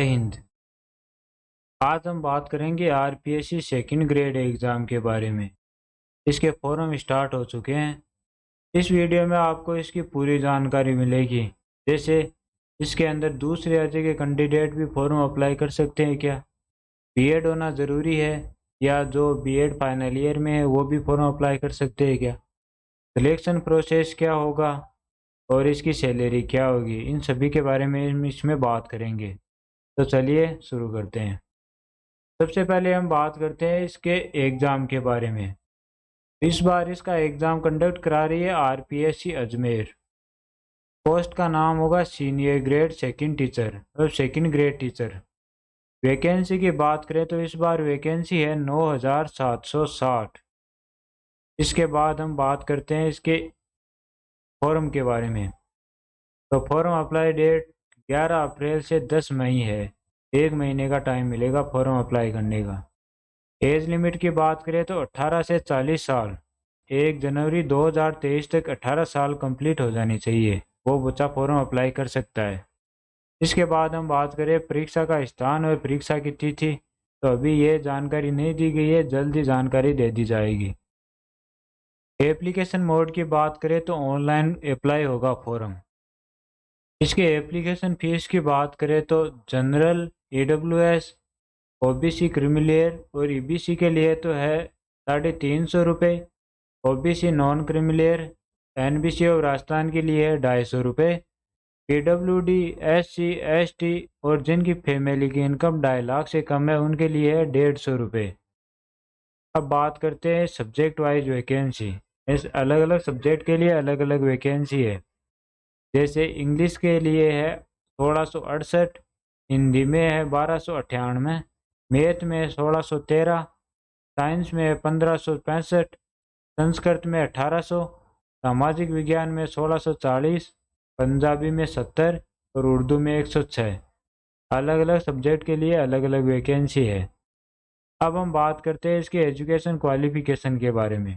जय हिंद। आज हम बात करेंगे आरपीएससी सेकंड ग्रेड एग्ज़ाम के बारे में। इसके फॉर्म स्टार्ट हो चुके हैं। इस वीडियो में आपको इसकी पूरी जानकारी मिलेगी। जैसे इसके अंदर दूसरे राज्य के कैंडिडेट भी फॉर्म अप्लाई कर सकते हैं क्या, बीएड होना ज़रूरी है, या जो बीएड फाइनल ईयर में है वो भी फॉर्म अप्लाई कर सकते हैं क्या, सिलेक्शन प्रोसेस क्या होगा और इसकी सैलरी क्या होगी, इन सभी के बारे में हम इसमें बात करेंगे। तो चलिए शुरू करते हैं। सबसे पहले हम बात करते हैं इसके एग्ज़ाम के बारे में। इस बार इसका एग्ज़ाम कंडक्ट करा रही है आरपीएससी अजमेर। पोस्ट का नाम होगा सीनियर ग्रेड सेकंड टीचर और सेकंड ग्रेड टीचर। वैकेंसी की बात करें तो इस बार वैकेंसी है 9760। इसके बाद हम बात करते हैं इसके फॉर्म के बारे में। तो फॉर्म अप्लाई डेट 11 अप्रैल से 10 मई है। 1 महीने का टाइम मिलेगा फॉर्म अप्लाई करने का। एज लिमिट की बात करें तो 18 से 40 साल। 1 जनवरी 2023 तक 18 साल कंप्लीट हो जानी चाहिए, वो बच्चा फॉर्म अप्लाई कर सकता है। इसके बाद हम बात करें परीक्षा का स्थान और परीक्षा की तिथि, तो अभी ये जानकारी नहीं दी गई है, जल्दी जानकारी दे दी जाएगी। एप्लीकेशन मोड की बात करें तो ऑनलाइन अप्लाई होगा फॉर्म। इसके एप्लीकेशन फीस की बात करें तो जनरल, ईडब्ल्यूएस, ओबीसी क्रीमिलियर और ईबीसी के लिए तो है 350 रुपये। ओबीसी नॉन क्रीमिलियर, एनबीसी और राजस्थान के लिए है 250 रुपये। पीडब्ल्यूडी, एससी, एसटी और जिनकी फैमिली की इनकम 2.5 लाख से कम है उनके लिए है 150 रुपये। अब बात करते हैं सब्जेक्ट वाइज वैकेंसी। इस अलग अलग सब्जेक्ट के लिए अलग अलग वैकेंसी है। जैसे इंग्लिश के लिए है 1668, हिंदी में है 1298, मैथ में 1613, साइंस में 1565, संस्कृत में 1800, सामाजिक विज्ञान में 1640, पंजाबी में 70 और उर्दू में 106। अलग अलग सब्जेक्ट के लिए अलग अलग वैकेंसी है। अब हम बात करते हैं इसके एजुकेशन क्वालिफिकेशन के बारे में।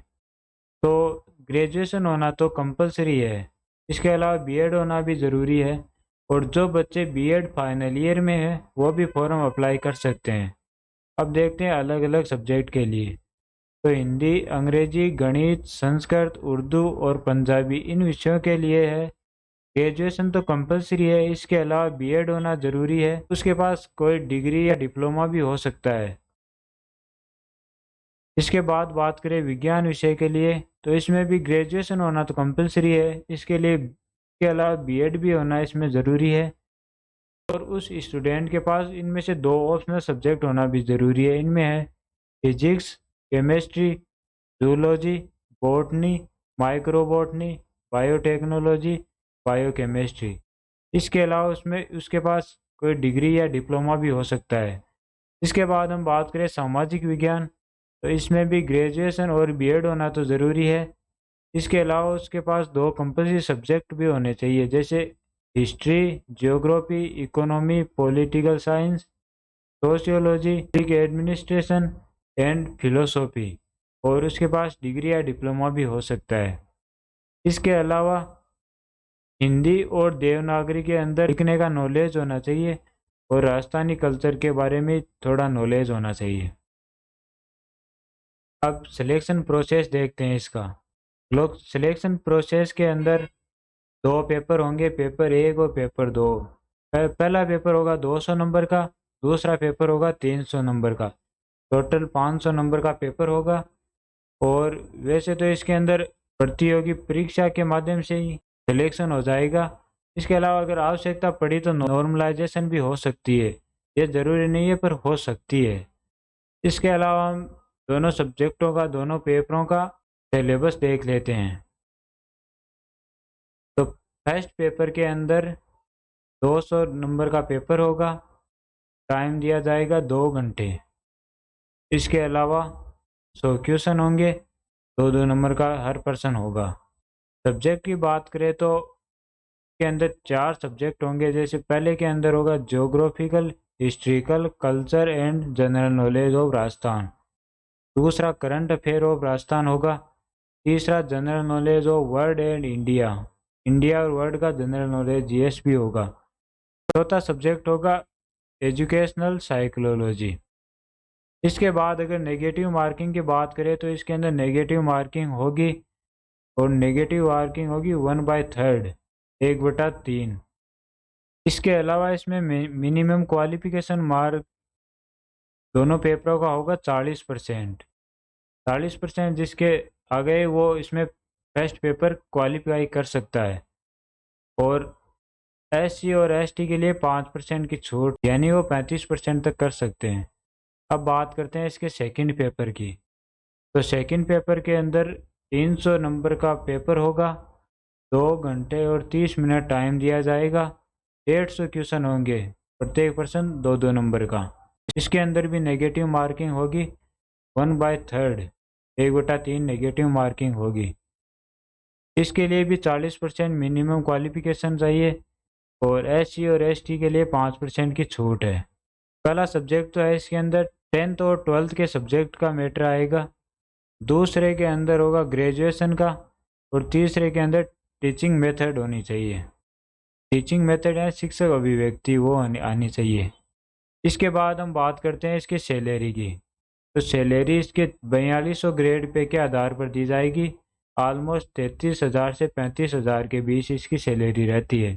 तो ग्रेजुएशन होना तो कंपलसरी है, इसके अलावा बीएड होना भी ज़रूरी है, और जो बच्चे बीएड फाइनल ईयर में है वो भी फॉर्म अप्लाई कर सकते हैं। अब देखते हैं अलग अलग सब्जेक्ट के लिए। तो हिंदी, अंग्रेजी, गणित, संस्कृत, उर्दू और पंजाबी इन विषयों के लिए है ग्रेजुएशन तो कंपलसरी है, इसके अलावा बीएड होना ज़रूरी है, उसके पास कोई डिग्री या डिप्लोमा भी हो सकता है। इसके बाद बात करें विज्ञान विषय के लिए, तो इसमें भी ग्रेजुएशन होना तो कंपलसरी है, इसके अलावा बीएड भी होना इसमें ज़रूरी है, और उस स्टूडेंट के पास इनमें से 2 ऑप्शनल सब्जेक्ट होना भी ज़रूरी है। इनमें है physics, chemistry, zoology, botany, microbotany, biotechnology, biochemistry. इसके अलावा उसमें उसके पास कोई डिग्री या डिप्लोमा भी हो सकता है। इसके बाद हम बात करें सामाजिक विज्ञान, तो इसमें भी ग्रेजुएशन और बीएड होना तो ज़रूरी है। इसके अलावा उसके पास 2 कंपलसरी सब्जेक्ट भी होने चाहिए, जैसे history, geography, economy, political science, sociology, public administration and philosophy, और उसके पास डिग्री या डिप्लोमा भी हो सकता है। इसके अलावा हिंदी और देवनागरी के अंदर लिखने का नॉलेज होना चाहिए, और राजस्थानी कल्चर के बारे में थोड़ा नॉलेज होना चाहिए। अब सिलेक्शन प्रोसेस देखते हैं इसका। लोग सिलेक्शन प्रोसेस के अंदर 2 पेपर होंगे, पेपर 1 और पेपर 2। पहला पेपर होगा 200 नंबर का, दूसरा पेपर होगा 300 नंबर का। टोटल 500 नंबर का पेपर होगा। और वैसे तो इसके अंदर प्रतियोगी परीक्षा के माध्यम से ही सिलेक्शन हो जाएगा। इसके अलावा अगर आवश्यकता पड़ी तो नॉर्मलाइजेशन भी हो सकती है, ये ज़रूरी नहीं है पर हो सकती है। इसके अलावा हम दोनों सब्जेक्टों का, दोनों पेपरों का सिलेबस देख लेते हैं। तो फर्स्ट पेपर के अंदर 200 नंबर का पेपर होगा, टाइम दिया जाएगा 2 घंटे। इसके अलावा 100 क्वेश्चन होंगे, 2-2 नंबर का हर पर्सन होगा। सब्जेक्ट की बात करें तो के अंदर 4 सब्जेक्ट होंगे, जैसे पहले के अंदर होगा geographical, historical, culture and general knowledge of Rajasthan. दूसरा करंट अफेयर ऑफ राजस्थान होगा। तीसरा general knowledge of world and India, India और वर्ल्ड का जनरल नॉलेज जीएस भी होगा। चौथा सब्जेक्ट होगा एजुकेशनल साइकोलॉजी। इसके बाद अगर नेगेटिव मार्किंग की बात करें तो इसके अंदर नेगेटिव मार्किंग होगी, और नेगेटिव मार्किंग होगी 1/3, 1/3। इसके अलावा इसमें मिनिमम क्वालिफिकेशन मार्क दोनों पेपरों का होगा 40%। 40% जिसके आ गए वो इसमें फर्स्ट पेपर क्वालिफाई कर सकता है। और SC और ST के लिए 5% की छूट, यानी वो 35% तक कर सकते हैं। अब बात करते हैं इसके सेकंड पेपर की। तो सेकंड पेपर के अंदर 300 नंबर का पेपर होगा, 2 घंटे और 30 मिनट टाइम दिया जाएगा, 150 क्वेश्चन होंगे, प्रत्येक पर्सन 2-2 नंबर का। इसके अंदर भी नेगेटिव मार्किंग होगी 1/3, 1/3 नेगेटिव मार्किंग होगी। इसके लिए भी 40% मिनिमम क्वालिफिकेशन चाहिए, और SC और ST के लिए 5% की छूट है। पहला सब्जेक्ट तो है इसके अंदर 10th और 12th के सब्जेक्ट का मैटर आएगा, दूसरे के अंदर होगा ग्रेजुएशन का, और तीसरे के अंदर टीचिंग मेथड होनी चाहिए। टीचिंग मेथड है शिक्षक अभिव्यक्ति, वो आनी चाहिए। इसके बाद हम बात करते हैं इसकी सैलरी की। तो सैलरी इसके 4200 ग्रेड पे के आधार पर दी जाएगी। ऑलमोस्ट 33,000 से 35,000 के बीच इसकी सैलरी रहती है।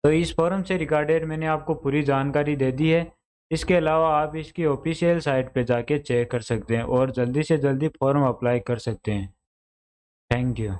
तो इस फॉर्म से रिगार्डेड मैंने आपको पूरी जानकारी दे दी है। इसके अलावा आप इसकी ऑफिशियल साइट पे जाके चेक कर सकते हैं और जल्दी से जल्दी फॉर्म अप्लाई कर सकते हैं। Thank you.